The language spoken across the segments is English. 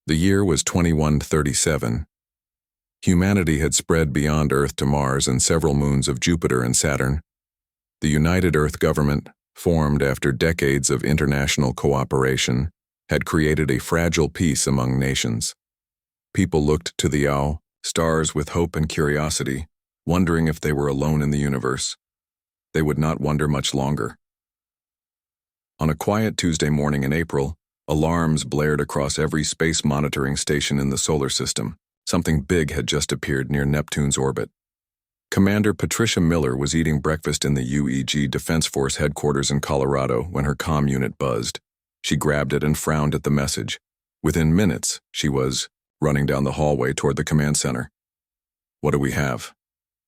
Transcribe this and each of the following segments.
The year was 2137. Humanity had spread beyond Earth to Mars and several moons of Jupiter and Saturn. The United Earth Government, formed after decades of international cooperation, had created a fragile peace among nations. People looked to the owl, stars with hope and curiosity, wondering if they were alone in the universe. They would not wonder much longer. On a quiet Tuesday morning in April, alarms blared across every space monitoring station in the solar system. Something big had just appeared near Neptune's orbit. Commander Patricia Miller was eating breakfast in the UEG Defense Force headquarters in Colorado when her comm unit buzzed. She grabbed it and frowned at the message. Within minutes, she was running down the hallway toward the command center. "What do we have?"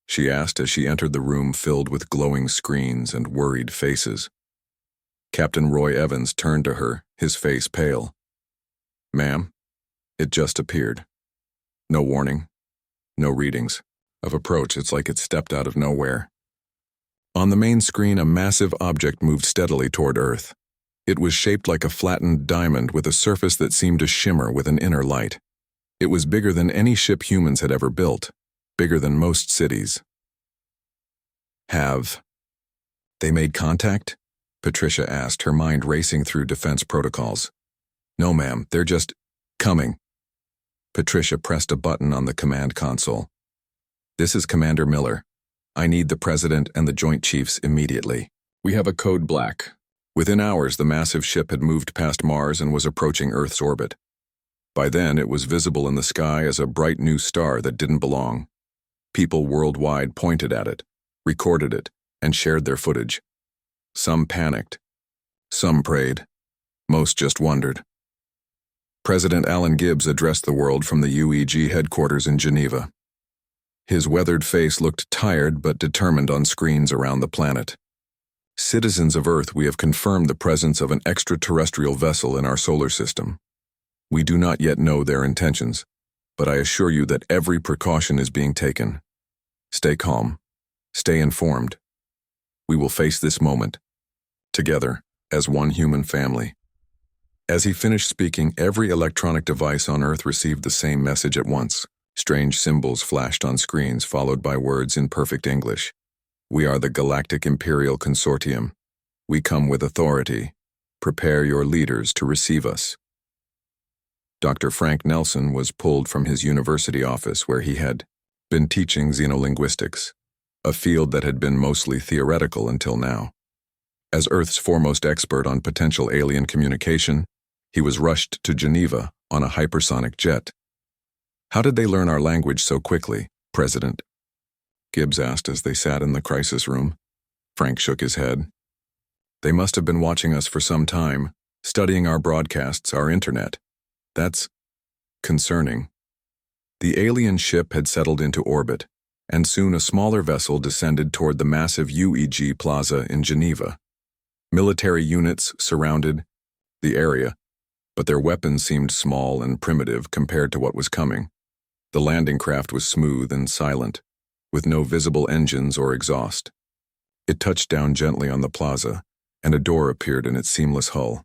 she asked as she entered the room filled with glowing screens and worried faces. Captain Roy Evans turned to her, his face pale. "Ma'am, it just appeared. No warning, no readings. Of approach, it's like it stepped out of nowhere." On the main screen, a massive object moved steadily toward Earth. It was shaped like a flattened diamond with a surface that seemed to shimmer with an inner light. It was bigger than any ship humans had ever built, bigger than most cities. "Have they made contact?" Patricia asked, her mind racing through defense protocols. "No, ma'am, they're just coming." Patricia pressed a button on the command console. "This is Commander Miller. I need the President and the Joint Chiefs immediately. We have a code black." Within hours, the massive ship had moved past Mars and was approaching Earth's orbit. By then, it was visible in the sky as a bright new star that didn't belong. People worldwide pointed at it, recorded it, and shared their footage. Some panicked. Some prayed. Most just wondered. President Alan Gibbs addressed the world from the UEG headquarters in Geneva. His weathered face looked tired but determined on screens around the planet. "Citizens of Earth, we have confirmed the presence of an extraterrestrial vessel in our solar system. We do not yet know their intentions, but I assure you that every precaution is being taken. Stay calm. Stay informed. We will face this moment, together, as one human family." As he finished speaking, every electronic device on Earth received the same message at once. Strange symbols flashed on screens, followed by words in perfect English. "We are the Galactic Imperial Consortium. We come with authority. Prepare your leaders to receive us." Dr. Frank Nelson was pulled from his university office where he had been teaching xenolinguistics, a field that had been mostly theoretical until now. As Earth's foremost expert on potential alien communication, he was rushed to Geneva on a hypersonic jet. "How did they learn our language so quickly, President?" Gibbs asked as they sat in the crisis room. Frank shook his head. "They must have been watching us for some time, studying our broadcasts, our internet. That's concerning." The alien ship had settled into orbit, and soon a smaller vessel descended toward the massive UEG plaza in Geneva. Military units surrounded the area, but their weapons seemed small and primitive compared to what was coming. The landing craft was smooth and silent, with no visible engines or exhaust. It touched down gently on the plaza, and a door appeared in its seamless hull.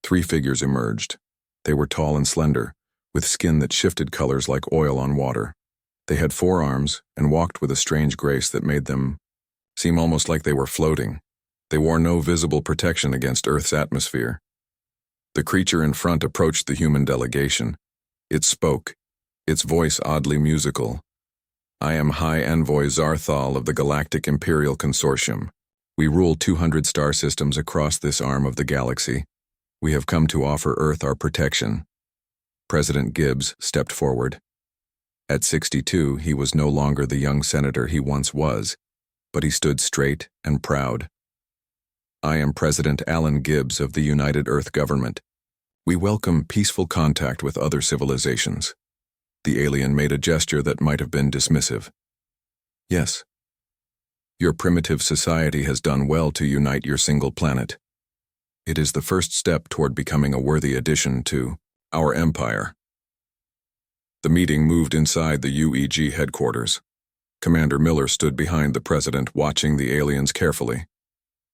3 figures emerged. They were tall and slender, with skin that shifted colors like oil on water. They had 4 arms and walked with a strange grace that made them seem almost like they were floating. They wore no visible protection against Earth's atmosphere. The creature in front approached the human delegation. It spoke, its voice oddly musical. "I am High Envoy Zarthal of the Galactic Imperial Consortium. We rule 200 star systems across this arm of the galaxy. We have come to offer Earth our protection." President Gibbs stepped forward. At 62, he was no longer the young senator he once was, but he stood straight and proud. "I am President Alan Gibbs of the United Earth Government. We welcome peaceful contact with other civilizations." The alien made a gesture that might have been dismissive. "Yes. Your primitive society has done well to unite your single planet. It is the first step toward becoming a worthy addition to our empire." The meeting moved inside the UEG headquarters. Commander Miller stood behind the president, watching the aliens carefully.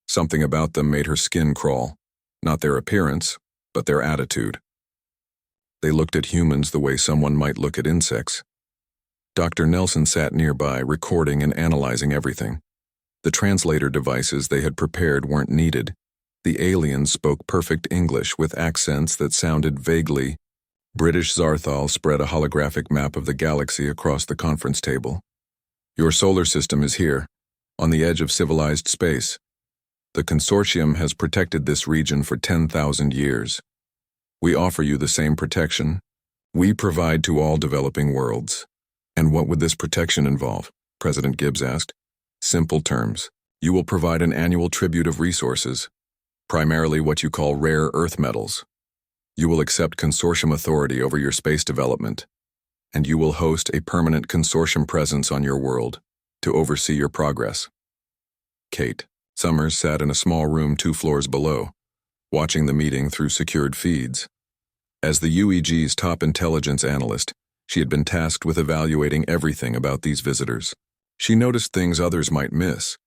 Something about them made her skin crawl. Not their appearance, but their attitude. They looked at humans the way someone might look at insects. Dr. Nelson sat nearby, recording and analyzing everything. The translator devices they had prepared weren't needed. The aliens spoke perfect English with accents that sounded vaguely British. Zarthal spread a holographic map of the galaxy across the conference table. Your solar system is here, on the edge of civilized space. The consortium has protected this region for 10,000 years. We offer you the same protection we provide to all developing worlds. And what would this protection involve? President Gibbs asked. Simple terms. You will provide an annual tribute of resources, primarily what you call rare earth metals. You will accept consortium authority over your space development, and you will host a permanent consortium presence on your world to oversee your progress. Kate Summers sat in a small room 2 floors below, watching the meeting through secured feeds. As the UEG's top intelligence analyst, she had been tasked with evaluating everything about these visitors. She noticed things others might miss,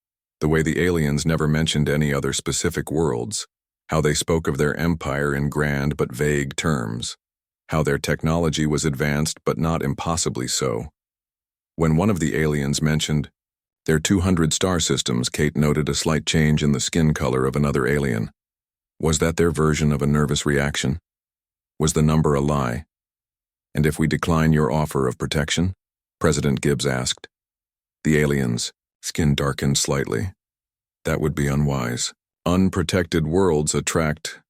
the way the aliens never mentioned any other specific worlds, how they spoke of their empire in grand but vague terms, how their technology was advanced but not impossibly so. When one of the aliens mentioned their 200 star systems, Kate noted a slight change in the skin color of another alien. Was that their version of a nervous reaction? Was the number a lie? And if we decline your offer of protection? President Gibbs asked. The alien's skin darkened slightly. That would be unwise. Unprotected worlds attract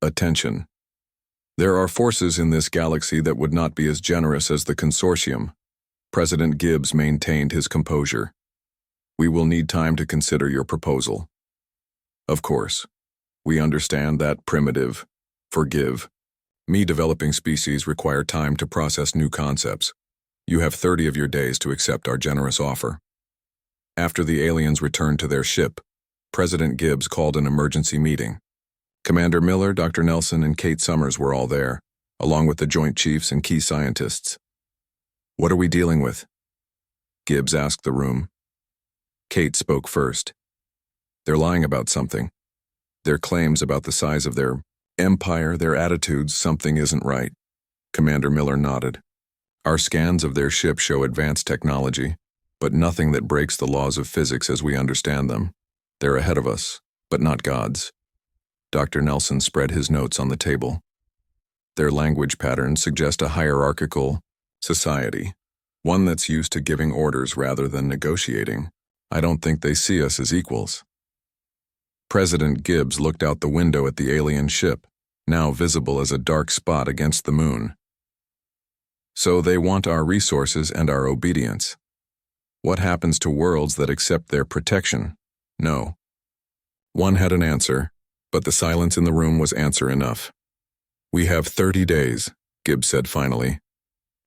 attention. There are forces in this galaxy that would not be as generous as the consortium. President Gibbs maintained his composure. We will need time to consider your proposal. Of course, we understand that primitive, forgive me developing species require time to process new concepts. You have 30 of your days to accept our generous offer. After the aliens returned to their ship, President Gibbs called an emergency meeting. Commander Miller, Dr. Nelson, and Kate Summers were all there, along with the Joint Chiefs and key scientists. What are we dealing with? Gibbs asked the room. Kate spoke first. They're lying about something. Their claims about the size of their empire, their attitudes, something isn't right. Commander Miller nodded. Our scans of their ship show advanced technology, but nothing that breaks the laws of physics as we understand them. They're ahead of us, but not gods. Dr. Nelson spread his notes on the table. Their language patterns suggest a hierarchical society, one that's used to giving orders rather than negotiating. I don't think they see us as equals. President Gibbs looked out the window at the alien ship, now visible as a dark spot against the moon. So they want our resources and our obedience. What happens to worlds that accept their protection? No. One had an answer, but the silence in the room was answer enough. We have 30 days, Gibbs said finally.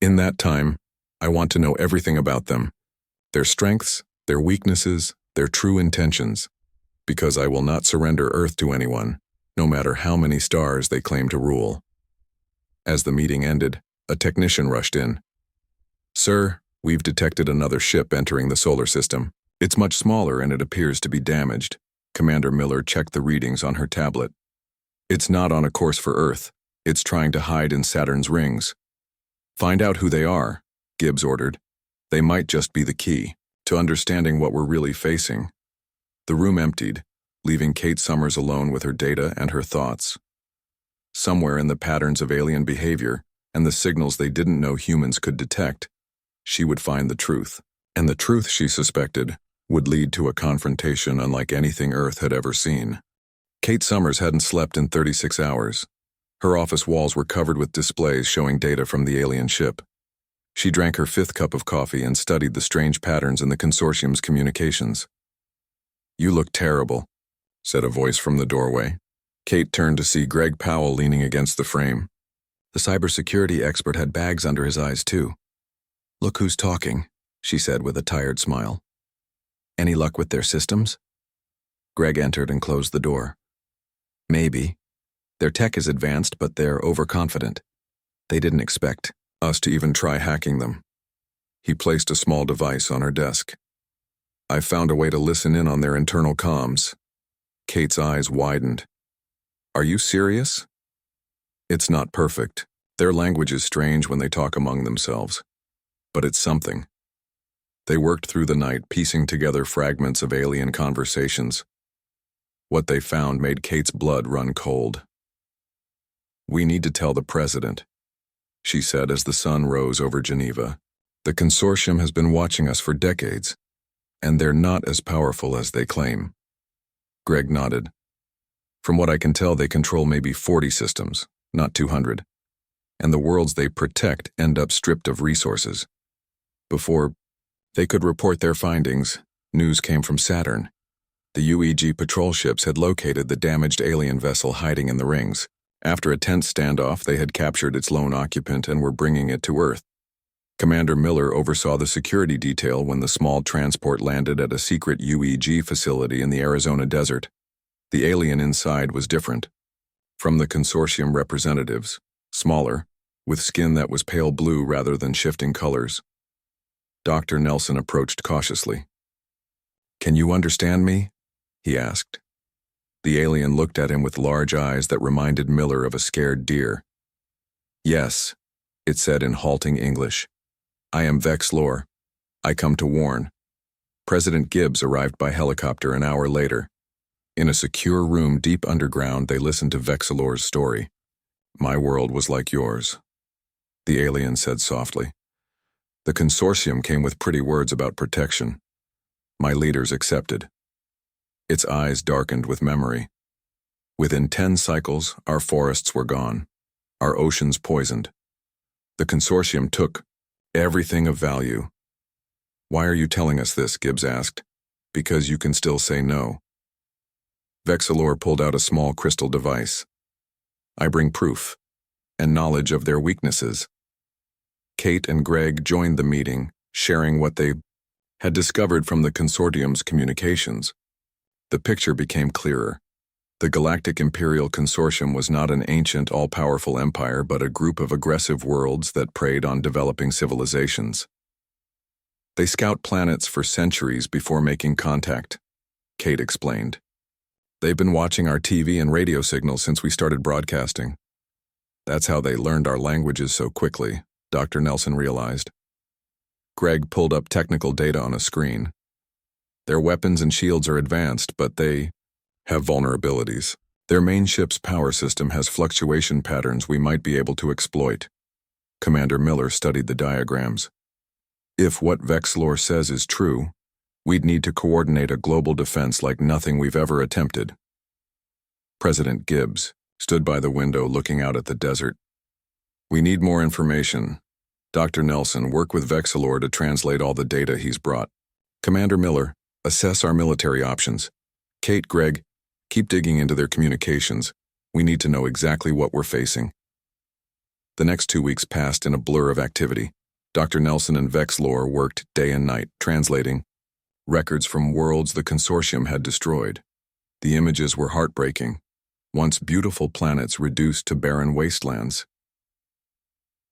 In that time, I want to know everything about them, their strengths, their weaknesses, their true intentions, because I will not surrender Earth to anyone, no matter how many stars they claim to rule. As the meeting ended, a technician rushed in. Sir, we've detected another ship entering the solar system. It's much smaller and it appears to be damaged. Commander Miller checked the readings on her tablet. It's not on a course for Earth. It's trying to hide in Saturn's rings. Find out who they are, Gibbs ordered. They might just be the key to understanding what we're really facing. The room emptied, leaving Kate Summers alone with her data and her thoughts. Somewhere in the patterns of alien behavior and the signals they didn't know humans could detect, she would find the truth. And the truth, she suspected, would lead to a confrontation unlike anything Earth had ever seen. Kate Summers hadn't slept in 36 hours. Her office walls were covered with displays showing data from the alien ship. She drank her 5th cup of coffee and studied the strange patterns in the consortium's communications. You look terrible, said a voice from the doorway. Kate turned to see Greg Powell leaning against the frame. The cybersecurity expert had bags under his eyes too. Look who's talking, she said with a tired smile. Any luck with their systems? Greg entered and closed the door. Maybe. Their tech is advanced, but they're overconfident. They didn't expect us to even try hacking them. He placed a small device on her desk. I found a way to listen in on their internal comms. Kate's eyes widened. Are you serious? It's not perfect. Their language is strange when they talk among themselves, but it's something. They worked through the night, piecing together fragments of alien conversations. What they found made Kate's blood run cold. "We need to tell the president," she said as the sun rose over Geneva. "The consortium has been watching us for decades, and they're not as powerful as they claim." Greg nodded. "From what I can tell, they control maybe 40 systems, not 200. And the worlds they protect end up stripped of resources. Before they could report their findings, news came from Saturn. The UEG patrol ships had located the damaged alien vessel hiding in the rings. After a tense standoff, they had captured its lone occupant and were bringing it to Earth. Commander Miller oversaw the security detail when the small transport landed at a secret UEG facility in the Arizona desert. The alien inside was different. From the consortium representatives, smaller, with skin that was pale blue rather than shifting colors. Dr. Nelson approached cautiously. "Can you understand me?" he asked. The alien looked at him with large eyes that reminded Miller of a scared deer. "Yes," it said in halting English. "I am Vex Lore. I come to warn." President Gibbs arrived by helicopter an hour later. In a secure room deep underground, they listened to Vexalore's story. "My world was like yours," the alien said softly. "The consortium came with pretty words about protection. My leaders accepted." Its eyes darkened with memory. "Within 10 cycles, our forests were gone, our oceans poisoned. The consortium took everything of value." "Why are you telling us this?" Gibbs asked. "Because you can still say no." Vexalore pulled out a small crystal device. "I bring proof, and knowledge of their weaknesses." Kate and Greg joined the meeting, sharing what they had discovered from the consortium's communications. The picture became clearer. The Galactic Imperial Consortium was not an ancient, all-powerful empire, but a group of aggressive worlds that preyed on developing civilizations. "They scout planets for centuries before making contact," Kate explained. "They've been watching our TV and radio signals since we started broadcasting. That's how they learned our languages so quickly," Dr. Nelson realized. Greg pulled up technical data on a screen. "Their weapons and shields are advanced, but they have vulnerabilities. Their main ship's power system has fluctuation patterns we might be able to exploit." Commander Miller studied the diagrams. "If what Vexlore says is true, we'd need to coordinate a global defense like nothing we've ever attempted." President Gibbs stood by the window looking out at the desert. "We need more information. Dr. Nelson, work with Vexalore to translate all the data he's brought. Commander Miller, assess our military options. Kate, Greg, keep digging into their communications. We need to know exactly what we're facing." The next 2 weeks passed in a blur of activity. Dr. Nelson and Vexlore worked day and night, translating records from worlds the consortium had destroyed. The images were heartbreaking. Once beautiful planets reduced to barren wastelands.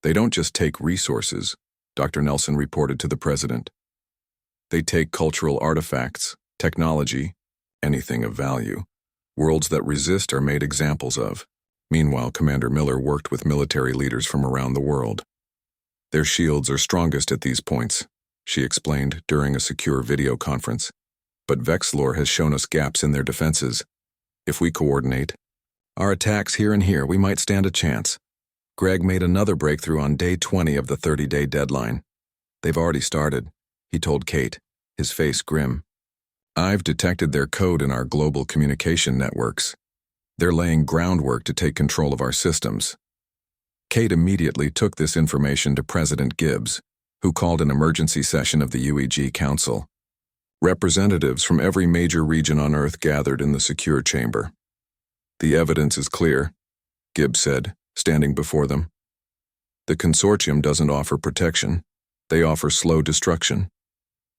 "They don't just take resources," Dr. Nelson reported to the president. "They take cultural artifacts, technology, anything of value. Worlds that resist are made examples of." Meanwhile, Commander Miller worked with military leaders from around the world. "Their shields are strongest at these points," she explained during a secure video conference. "But Vexlore has shown us gaps in their defenses. If we coordinate our attacks here and here, we might stand a chance." Greg made another breakthrough on day 20 of the 30-day deadline. "They've already started," he told Kate, his face grim. "I've detected their code in our global communication networks. They're laying groundwork to take control of our systems." Kate immediately took this information to President Gibbs, who called an emergency session of the UEG Council. Representatives from every major region on Earth gathered in the secure chamber. "The evidence is clear," Gibbs said, standing before them. "The consortium doesn't offer protection. They offer slow destruction.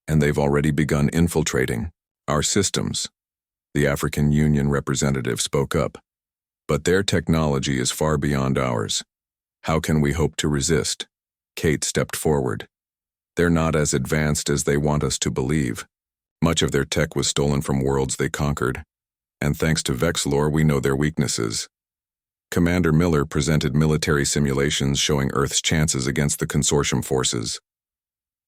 And they've already begun infiltrating our systems." The African Union representative spoke up. "But their technology is far beyond ours. How can we hope to resist?" Kate stepped forward. "They're not as advanced as they want us to believe. Much of their tech was stolen from worlds they conquered. And thanks to Vexlore, we know their weaknesses. Commander Miller presented military simulations showing Earth's chances against the consortium forces.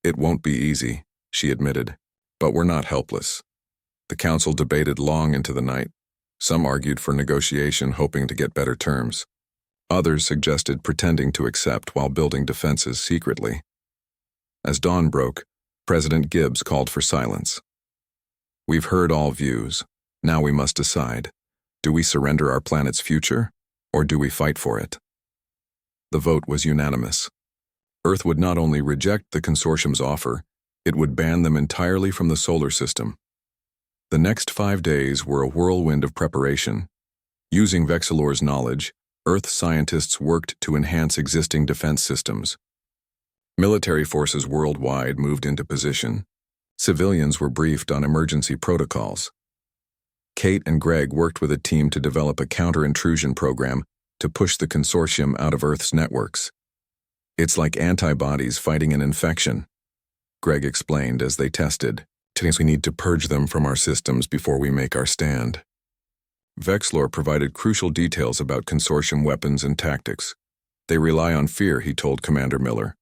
"It won't be easy," she admitted, "but we're not helpless." The council debated long into the night. Some argued for negotiation, hoping to get better terms. Others suggested pretending to accept while building defenses secretly. As dawn broke, President Gibbs called for silence. "We've heard all views. Now we must decide. Do we surrender our planet's future, or do we fight for it?" The vote was unanimous. Earth would not only reject the consortium's offer, it would ban them entirely from the solar system. The next 5 days were a whirlwind of preparation. Using Vexilor's knowledge, Earth scientists worked to enhance existing defense systems. Military forces worldwide moved into position. Civilians were briefed on emergency protocols. Kate and Greg worked with a team to develop a counter-intrusion program to push the consortium out of Earth's networks. "It's like antibodies fighting an infection," Greg explained as they tested. "Today we need to purge them from our systems before we make our stand." Vexilor provided crucial details about consortium weapons and tactics. "They rely on fear," he told Commander Miller.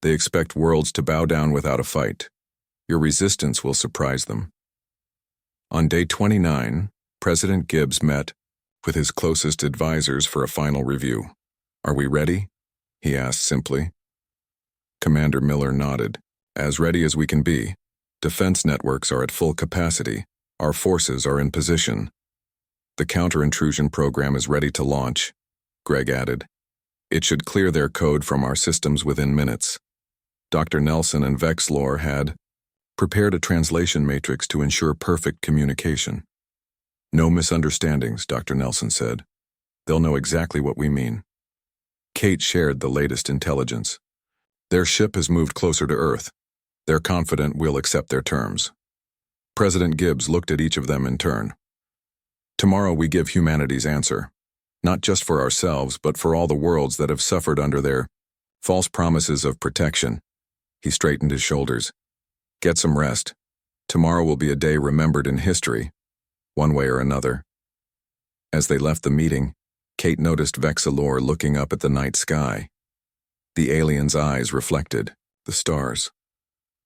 "They expect worlds to bow down without a fight. Your resistance will surprise them." On day 29, President Gibbs met with his closest advisors for a final review. "Are we ready?" he asked simply. Commander Miller nodded. "As ready as we can be. Defense networks are at full capacity. Our forces are in position. The counter-intrusion program is ready to launch," Greg added. "It should clear their code from our systems within minutes." Dr. Nelson and Vexilor had prepared a translation matrix to ensure perfect communication. "No misunderstandings," Dr. Nelson said. "They'll know exactly what we mean." Kate shared the latest intelligence. "Their ship has moved closer to Earth. They're confident we'll accept their terms." President Gibbs looked at each of them in turn. "Tomorrow we give humanity's answer, not just for ourselves, but for all the worlds that have suffered under their false promises of protection." He straightened his shoulders. "Get some rest. Tomorrow will be a day remembered in history, one way or another." As they left the meeting, Kate noticed Vexilor looking up at the night sky. The alien's eyes reflected the stars.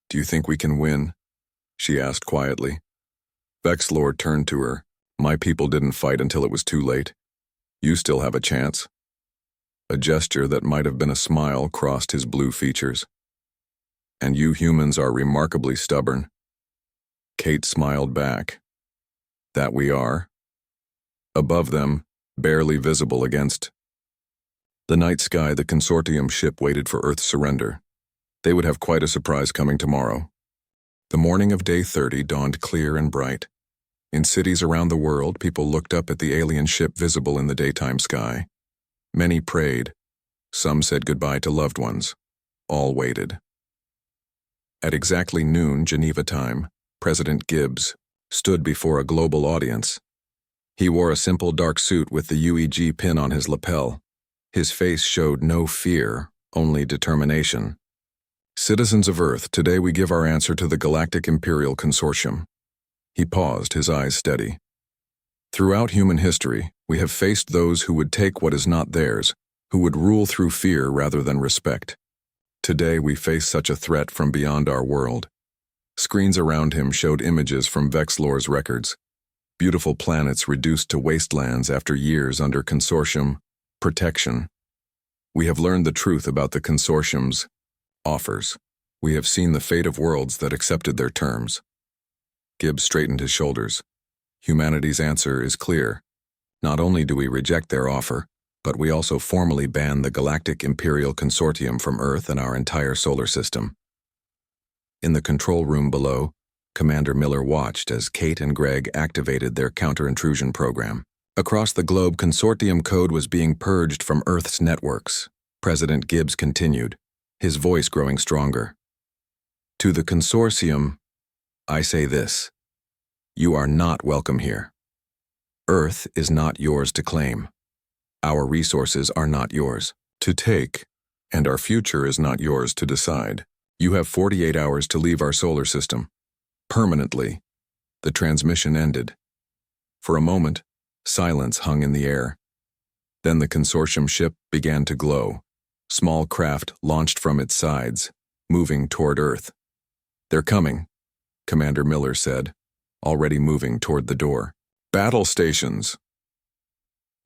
"Do you think we can win?" she asked quietly. Vexilor turned to her. "My people didn't fight until it was too late. You still have a chance." A gesture that might have been a smile crossed his blue features. "And you humans are remarkably stubborn." Kate smiled back. "That we are." Above them, barely visible against the night sky, the consortium ship waited for Earth's surrender. They would have quite a surprise coming tomorrow. The morning of day 30 dawned clear and bright. In cities around the world, people looked up at the alien ship visible in the daytime sky. Many prayed. Some said goodbye to loved ones. All waited. At exactly noon Geneva time, President Gibbs stood before a global audience. He wore a simple dark suit with the UEG pin on his lapel. His face showed no fear, only determination. "Citizens of Earth, today we give our answer to the Galactic Imperial Consortium." He paused, his eyes steady. "Throughout human history, we have faced those who would take what is not theirs, who would rule through fear rather than respect. Today we face such a threat from beyond our world." Screens around him showed images from Vexilor's records. Beautiful planets reduced to wastelands after years under consortium protection. "We have learned the truth about the consortium's offers. We have seen the fate of worlds that accepted their terms." Gibbs straightened his shoulders. "Humanity's answer is clear. Not only do we reject their offer, but we also formally ban the Galactic Imperial Consortium from Earth and our entire solar system." In the control room below, Commander Miller watched as Kate and Greg activated their counter-intrusion program. Across the globe, consortium code was being purged from Earth's networks. President Gibbs continued, his voice growing stronger. "To the consortium, I say this: you are not welcome here. Earth is not yours to claim. Our resources are not yours to take, and our future is not yours to decide. You have 48 hours to leave our solar system. Permanently." The transmission ended. For a moment, silence hung in the air. Then the consortium ship began to glow. Small craft launched from its sides, moving toward Earth. "They're coming," Commander Miller said, already moving toward the door. "Battle stations."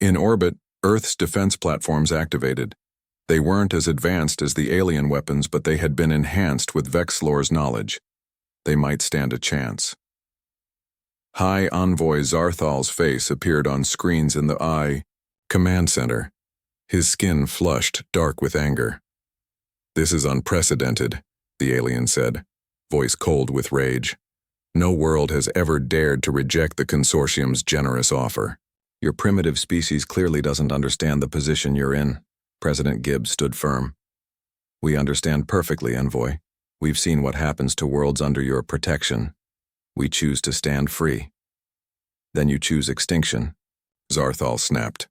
In orbit, Earth's defense platforms activated. They weren't as advanced as the alien weapons, but they had been enhanced with Vexlor's knowledge. They might stand a chance. High Envoy Zarthal's face appeared on screens in the command center. His skin flushed, dark with anger. "This is unprecedented," the alien said, voice cold with rage. "No world has ever dared to reject the consortium's generous offer." "Your primitive species clearly doesn't understand the position you're in." President Gibbs stood firm. "We understand perfectly, Envoy. We've seen what happens to worlds under your protection. We choose to stand free." "Then you choose extinction," Zarthal snapped.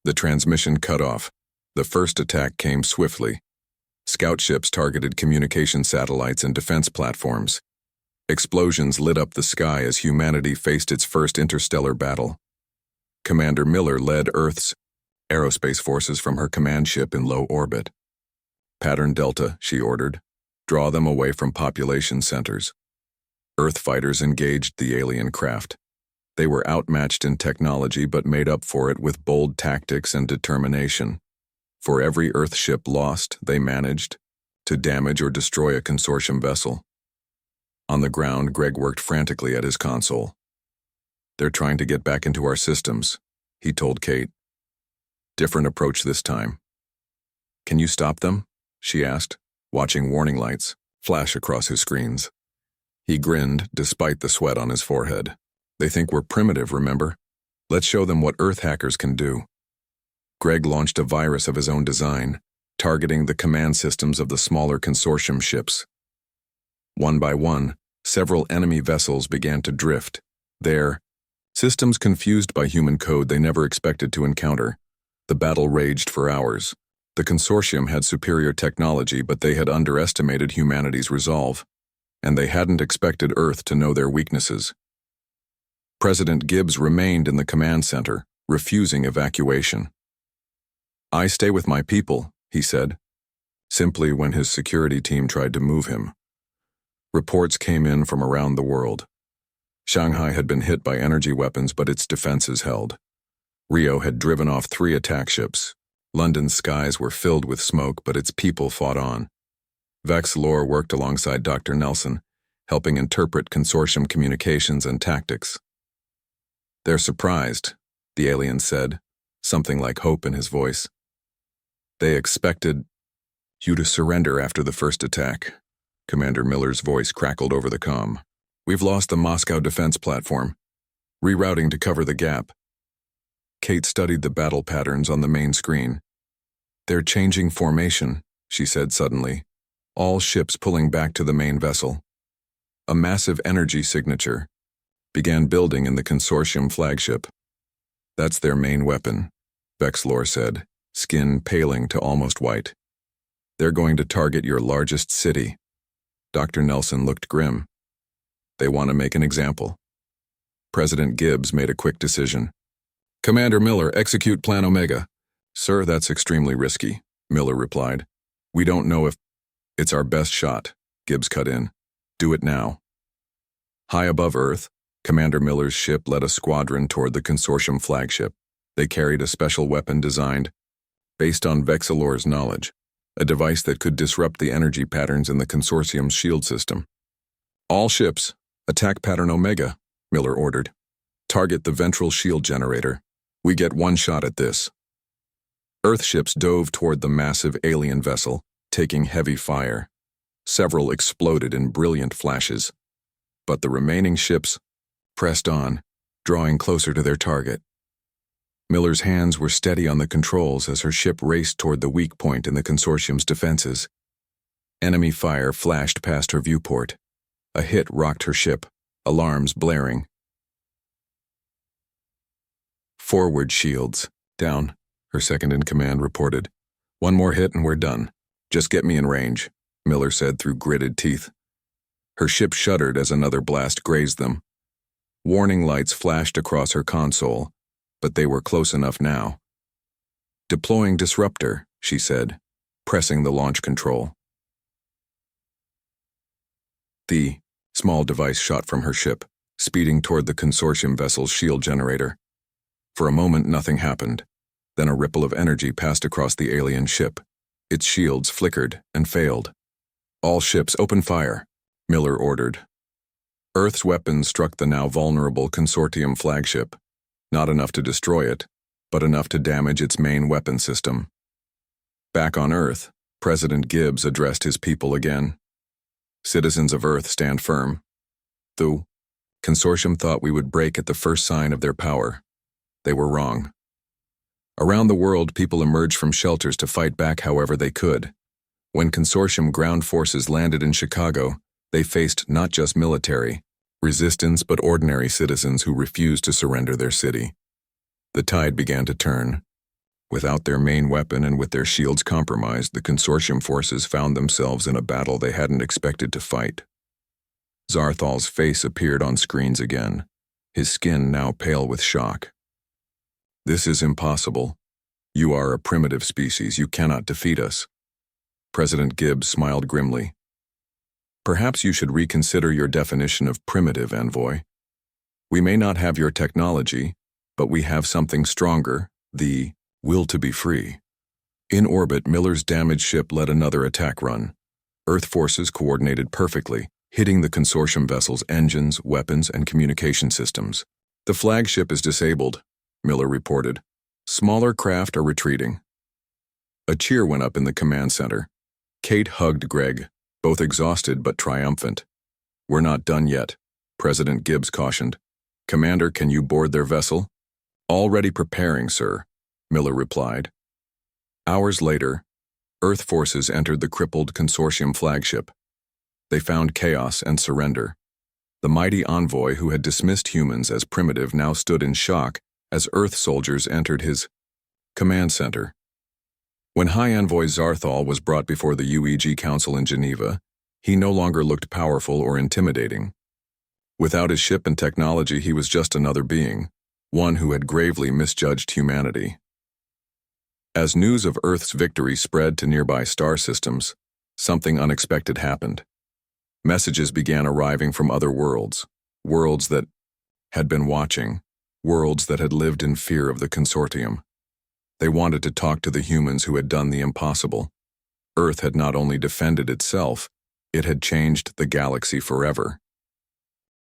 The transmission cut off. The first attack came swiftly. Scout ships targeted communication satellites and defense platforms. Explosions lit up the sky as humanity faced its first interstellar battle. Commander Miller led Earth's aerospace forces from her command ship in low orbit. "Pattern Delta," she ordered. "Draw them away from population centers." Earth fighters engaged the alien craft. They were outmatched in technology but made up for it with bold tactics and determination. For every Earth ship lost, they managed to damage or destroy a consortium vessel. On the ground, Greg worked frantically at his console. "They're trying to get back into our systems," he told Kate. "Different approach this time." "Can you stop them?" she asked, watching warning lights flash across his screens. He grinned, despite the sweat on his forehead. "They think we're primitive, remember? Let's show them what Earth hackers can do." Greg launched a virus of his own design, targeting the command systems of the smaller consortium ships. One by one, several enemy vessels began to drift. Their systems confused by human code they never expected to encounter. The battle raged for hours. The consortium had superior technology, but they had underestimated humanity's resolve, and they hadn't expected Earth to know their weaknesses. President Gibbs remained in the command center, refusing evacuation. "I stay with my people," he said, simply when his security team tried to move him. Reports came in from around the world. Shanghai had been hit by energy weapons, but its defenses held. Rio had driven off 3 attack ships. London's skies were filled with smoke, but its people fought on. Vexlor worked alongside Dr. Nelson, helping interpret consortium communications and tactics. "They're surprised," the alien said, something like hope in his voice. "They expected you to surrender after the first attack." Commander Miller's voice crackled over the comm. "We've lost the Moscow defense platform. Rerouting to cover the gap." Kate studied the battle patterns on the main screen. "They're changing formation," she said suddenly. "All ships pulling back to the main vessel." A massive energy signature began building in the consortium flagship. "That's their main weapon," Vexlor said, skin paling to almost white. "They're going to target your largest city." Dr. Nelson looked grim. "They want to make an example." President Gibbs made a quick decision. "Commander Miller, execute Plan Omega." "Sir, that's extremely risky," Miller replied. "We don't know if..." "It's our best shot," Gibbs cut in. "Do it now." High above Earth, Commander Miller's ship led a squadron toward the consortium flagship. They carried a special weapon designed based on Vexilor's knowledge, a device that could disrupt the energy patterns in the consortium's shield system. "All ships, attack pattern Omega," Miller ordered. "Target the ventral shield generator. We get one shot at this." Earth ships dove toward the massive alien vessel, taking heavy fire. Several exploded in brilliant flashes. But the remaining ships pressed on, drawing closer to their target. Miller's hands were steady on the controls as her ship raced toward the weak point in the consortium's defenses. Enemy fire flashed past her viewport. A hit rocked her ship, alarms blaring. "Forward shields. Down," her second-in-command reported. "One more hit and we're done. Just get me in range," Miller said through gritted teeth. Her ship shuddered as another blast grazed them. Warning lights flashed across her console, but they were close enough now. Deploying disruptor, she said, pressing the launch control. The small device shot from her ship, speeding toward the consortium vessel's shield generator. For a moment, nothing happened. Then a ripple of energy passed across the alien ship. Its shields flickered and failed. All ships open fire, Miller ordered. Earth's weapons struck the now vulnerable consortium flagship, not enough to destroy it, but enough to damage its main weapon system. Back on Earth, President Gibbs addressed his people again. Citizens of Earth, stand firm. The consortium thought we would break at the first sign of their power. They were wrong. Around the world, people emerged from shelters to fight back however they could. When consortium ground forces landed in Chicago, they faced not just military resistance but ordinary citizens who refused to surrender their city. The tide began to turn. Without their main weapon and with their shields compromised, the consortium forces found themselves in a battle they hadn't expected to fight. Zarthal's face appeared on screens again, his skin now pale with shock. This is impossible. You are a primitive species. You cannot defeat us. President Gibbs smiled grimly. Perhaps you should reconsider your definition of primitive, envoy. We may not have your technology, but we have something stronger, the will to be free. In orbit, Miller's damaged ship led another attack run. Earth forces coordinated perfectly, hitting the consortium vessel's engines, weapons, and communication systems. The flagship is disabled, Miller reported. Smaller craft are retreating. A cheer went up in the command center. Kate hugged Greg, both exhausted but triumphant. We're not done yet, President Gibbs cautioned. Commander, can you board their vessel? Already preparing, sir, Miller replied. Hours later, Earth forces entered the crippled consortium flagship. They found chaos and surrender. The mighty envoy who had dismissed humans as primitive now stood in shock as Earth soldiers entered his command center. When High Envoy Zarthal was brought before the UEG Council in Geneva, he no longer looked powerful or intimidating. Without his ship and technology, he was just another being, one who had gravely misjudged humanity. As news of Earth's victory spread to nearby star systems, something unexpected happened. Messages began arriving from other worlds, worlds that had been watching, worlds that had lived in fear of the consortium. They wanted to talk to the humans who had done the impossible. Earth had not only defended itself, it had changed the galaxy forever.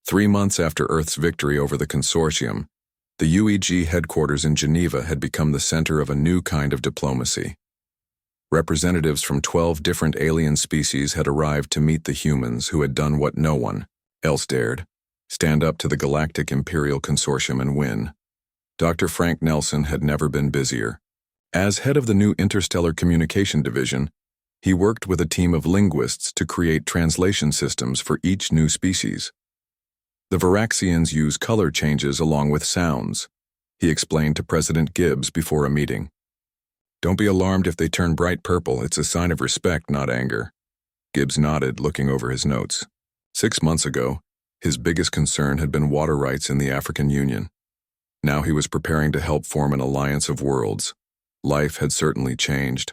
3 months after Earth's victory over the consortium, the UEG headquarters in Geneva had become the center of a new kind of diplomacy. Representatives from 12 different alien species had arrived to meet the humans who had done what no one else dared: stand up to the Galactic Imperial Consortium and win. Dr. Frank Nelson had never been busier. As head of the new Interstellar Communication Division, he worked with a team of linguists to create translation systems for each new species. The Varaxians use color changes along with sounds, he explained to President Gibbs before a meeting. Don't be alarmed if they turn bright purple. It's a sign of respect, not anger. Gibbs nodded, looking over his notes. 6 months ago, his biggest concern had been water rights in the African Union. Now he was preparing to help form an alliance of worlds. Life had certainly changed.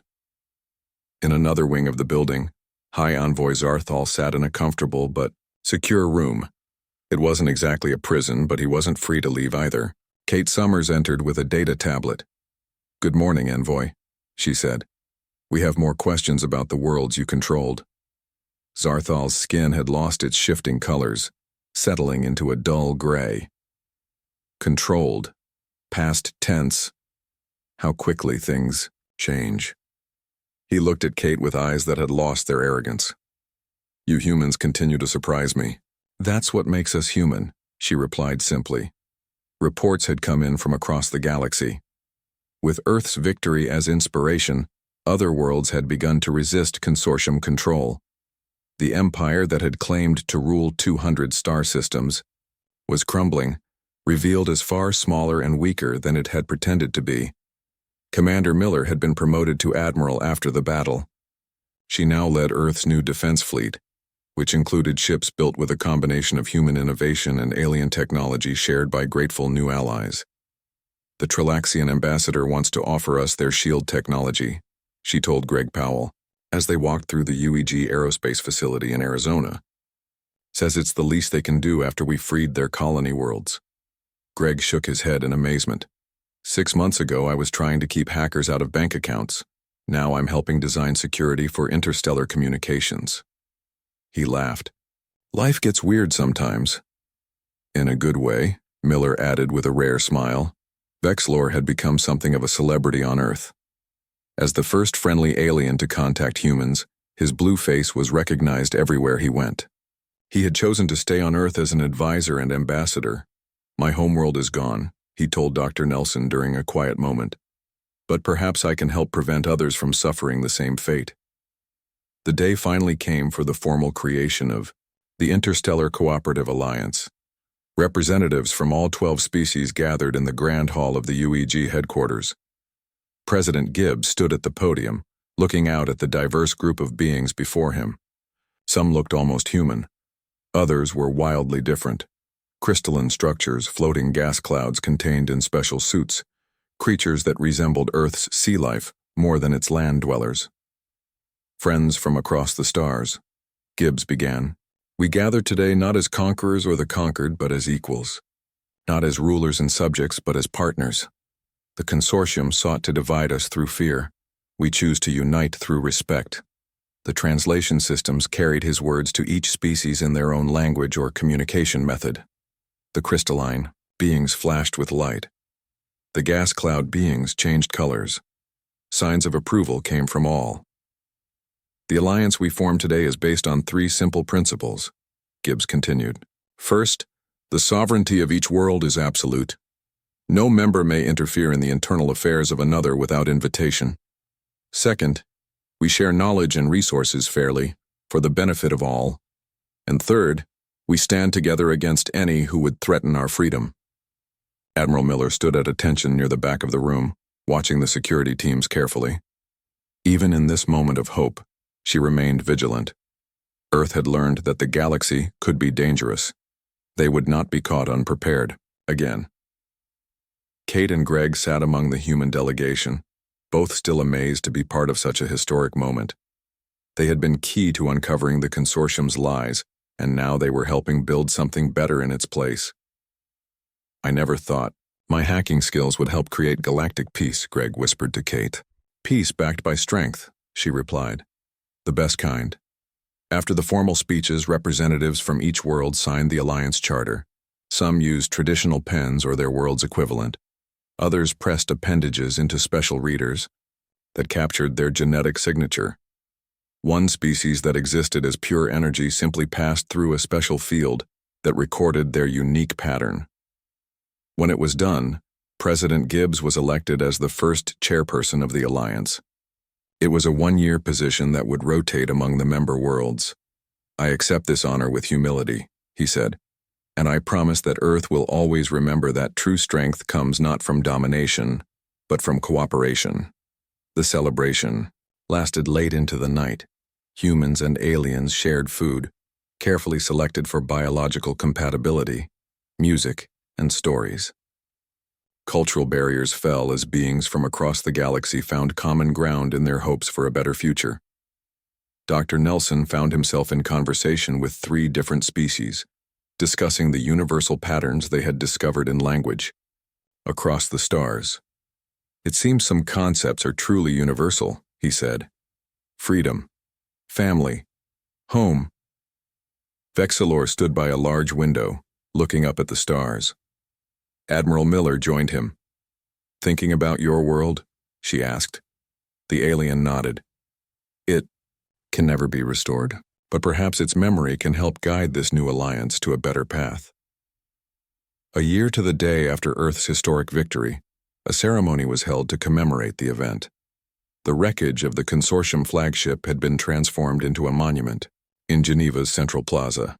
In another wing of the building, High Envoy Zarthal sat in a comfortable but secure room. It wasn't exactly a prison, but he wasn't free to leave either. Kate Summers entered with a data tablet. Good morning, Envoy, she said. We have more questions about the worlds you controlled. Zarthal's skin had lost its shifting colors, settling into a dull gray. Controlled. Past tense. How quickly things change. He looked at Kate with eyes that had lost their arrogance. You humans continue to surprise me. That's what makes us human, she replied simply. Reports had come in from across the galaxy. With Earth's victory as inspiration, other worlds had begun to resist consortium control. The empire that had claimed to rule 200 star systems was crumbling, revealed as far smaller and weaker than it had pretended to be. Commander Miller had been promoted to admiral after the battle. She now led Earth's new defense fleet, which included ships built with a combination of human innovation and alien technology shared by grateful new allies. The Trilaxian ambassador wants to offer us their shield technology, she told Greg Powell, as they walked through the UEG aerospace facility in Arizona. Says it's the least they can do after we freed their colony worlds. Greg shook his head in amazement. 6 months ago, I was trying to keep hackers out of bank accounts. Now I'm helping design security for interstellar communications. He laughed. Life gets weird sometimes. In a good way, Miller added with a rare smile. Vexlor had become something of a celebrity on Earth. As the first friendly alien to contact humans, his blue face was recognized everywhere he went. He had chosen to stay on Earth as an advisor and ambassador. My homeworld is gone, he told Dr. Nelson during a quiet moment. But perhaps I can help prevent others from suffering the same fate. The day finally came for the formal creation of the Interstellar Cooperative Alliance. Representatives from all 12 species gathered in the Grand Hall of the UEG headquarters. President Gibbs stood at the podium, looking out at the diverse group of beings before him. Some looked almost human. Others were wildly different. Crystalline structures, floating gas clouds contained in special suits, creatures that resembled Earth's sea life more than its land dwellers. Friends from across the stars, Gibbs began. We gather today not as conquerors or the conquered, but as equals. Not as rulers and subjects, but as partners. The consortium sought to divide us through fear. We choose to unite through respect. The translation systems carried his words to each species in their own language or communication method. The crystalline beings flashed with light. The gas cloud beings changed colors. Signs of approval came from all. The alliance we form today is based on 3 simple principles, Gibbs continued. First, the sovereignty of each world is absolute. No member may interfere in the internal affairs of another without invitation. Second, we share knowledge and resources fairly, for the benefit of all. And third, we stand together against any who would threaten our freedom. Admiral Miller stood at attention near the back of the room, watching the security teams carefully. Even in this moment of hope, she remained vigilant. Earth had learned that the galaxy could be dangerous. They would not be caught unprepared, again. Kate and Greg sat among the human delegation, both still amazed to be part of such a historic moment. They had been key to uncovering the consortium's lies, and now they were helping build something better in its place. I never thought my hacking skills would help create galactic peace, Greg whispered to Kate. Peace backed by strength, she replied. The best kind. After the formal speeches, representatives from each world signed the Alliance Charter. Some used traditional pens or their world's equivalent. Others pressed appendages into special readers that captured their genetic signature. One species that existed as pure energy simply passed through a special field that recorded their unique pattern. When it was done, President Gibbs was elected as the first chairperson of the Alliance. It was a 1-year position that would rotate among the member worlds. I accept this honor with humility, he said, and I promise that Earth will always remember that true strength comes not from domination, but from cooperation. The celebration lasted late into the night. Humans and aliens shared food, carefully selected for biological compatibility, music, and stories. Cultural barriers fell as beings from across the galaxy found common ground in their hopes for a better future. Dr. Nelson found himself in conversation with 3 different species, discussing the universal patterns they had discovered in language. Across the stars. It seems some concepts are truly universal, he said. Freedom. Family. Home. Vexlor stood by a large window, looking up at the stars. Admiral Miller joined him. Thinking about your world? She asked. The alien nodded. It can never be restored, but perhaps its memory can help guide this new alliance to a better path. A year to the day after Earth's historic victory, a ceremony was held to commemorate the event. The wreckage of the consortium flagship had been transformed into a monument in Geneva's Central Plaza.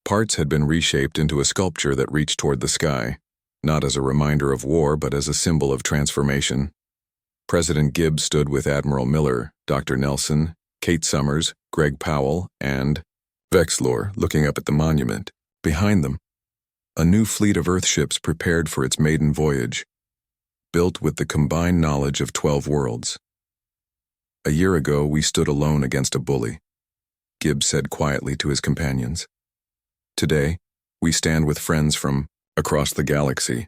Parts had been reshaped into a sculpture that reached toward the sky, not as a reminder of war but as a symbol of transformation. President Gibbs stood with Admiral Miller, Dr. Nelson, Kate Summers, Greg Powell, and Vexlor looking up at the monument. Behind them, a new fleet of Earth ships prepared for its maiden voyage. built with the combined knowledge of 12 worlds. A year ago, we stood alone against a bully, Gibbs said quietly to his companions. Today, we stand with friends from across the galaxy.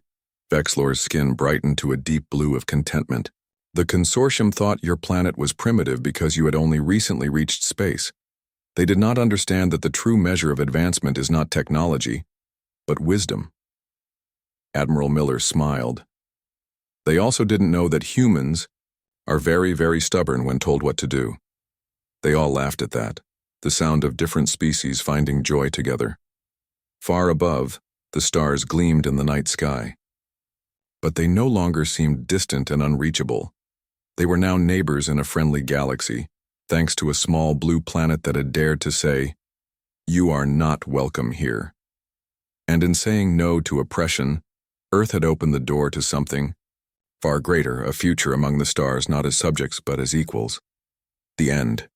Vexlor's skin brightened to a deep blue of contentment. The consortium thought your planet was primitive because you had only recently reached space. They did not understand that the true measure of advancement is not technology, but wisdom. Admiral Miller smiled. They also didn't know that humans are very, very stubborn when told what to do. They all laughed at that, the sound of different species finding joy together. Far above, the stars gleamed in the night sky. But they no longer seemed distant and unreachable. They were now neighbors in a friendly galaxy, thanks to a small blue planet that had dared to say, "You are not welcome here." And in saying no to oppression, Earth had opened the door to something far greater, a future among the stars not as subjects but as equals. The end.